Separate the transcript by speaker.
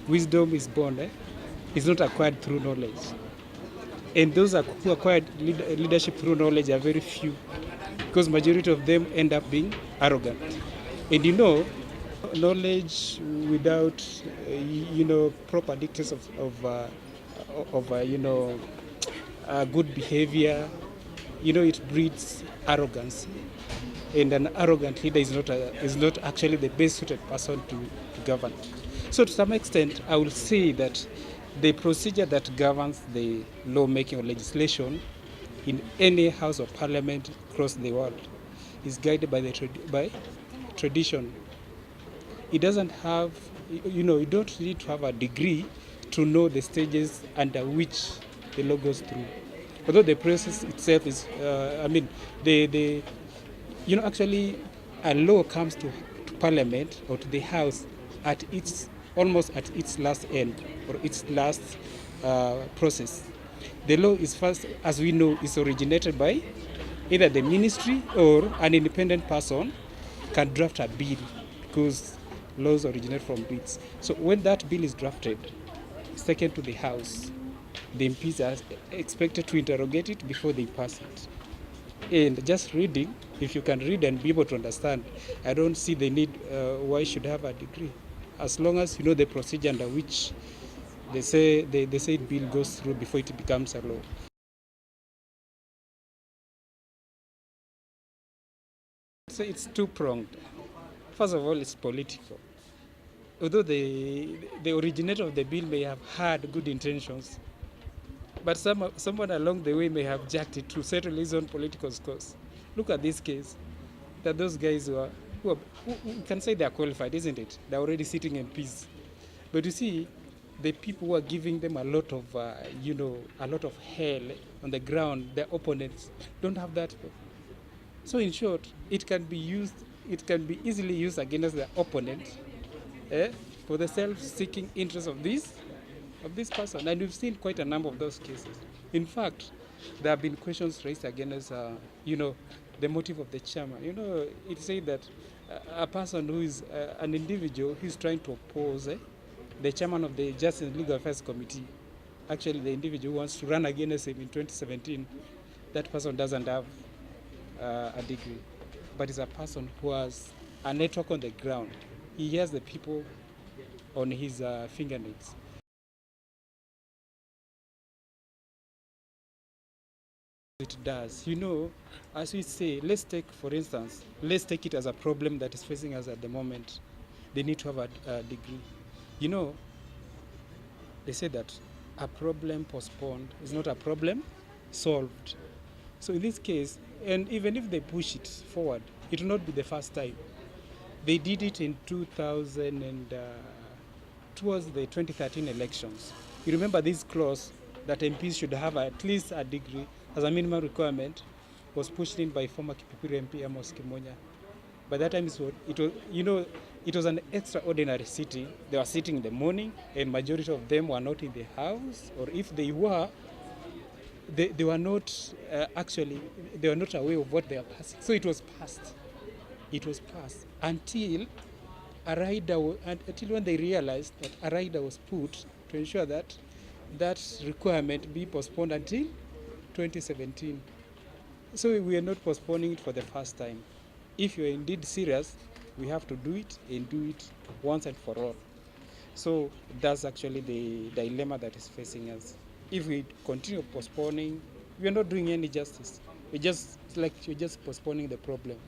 Speaker 1: wisdom is born, is not acquired through knowledge. And those who acquired leadership through knowledge are very few, because majority of them end up being arrogant. And knowledge without proper dictates of good behavior, it breeds arrogance. And an arrogant leader is not actually the best suited person to govern. So to some extent, I will say that the procedure that governs the lawmaking or legislation in any house of parliament across the world is guided by by tradition. It doesn't have, you don't need to have a degree to know the stages under which the law goes through. Although the process itself is, actually a law comes to parliament or to the house at almost at its last end or its last process. The law is first, as we know, is originated by either the ministry or an independent person can draft a bill, because laws originate from bills. So when that bill is drafted, it's taken to the house. The MPs are expected to interrogate it before they pass it. And just reading, if you can read and be able to understand, I don't see the need why you should have a degree. As long as you know the procedure under which they say bill goes through before it becomes a law. So it's two-pronged. First of all, it's political. Although the originator of the bill may have had good intentions, but someone along the way may have jacked it to settle his own political scores. Look at this case. That those guys who can say they are qualified, isn't it? They're already sitting in peace. But you see, the people who are giving them a lot of hell on the ground, their opponents, don't have that. So in short, it can be easily used against the opponent for the self-seeking interest of this person. And we've seen quite a number of those cases. In fact, there have been questions raised against, the motive of the chairman. It said that a person who is an individual who is trying to oppose the chairman of the Justice and Legal Affairs Committee, actually the individual who wants to run against him in 2017, that person doesn't have a degree, but is a person who has a network on the ground. He hears the people on his fingernails. It does. As we say, let's take it as a problem that is facing us at the moment. They need to have a degree. They say that a problem postponed is not a problem solved. So in this case, and even if they push it forward, it will not be the first time. They did it in 2000 and towards the 2013 elections. You remember this clause that MPs should have at least a degree as a minimum requirement was pushed in by former Kipipiri MP Amos Kimonya. By that time, it was an extraordinary sitting. They were sitting in the morning, and majority of them were not in the house, or if they were, they were not they were not aware of what they are passing. So it was passed. It was passed until until when they realized that a rider was put to ensure that requirement be postponed until 2017. So we are not postponing it for the first time. If you are indeed serious, we have to do it and do it once and for all. So that's actually the dilemma that is facing us. If we continue postponing, we are not doing any justice. You're just postponing the problem.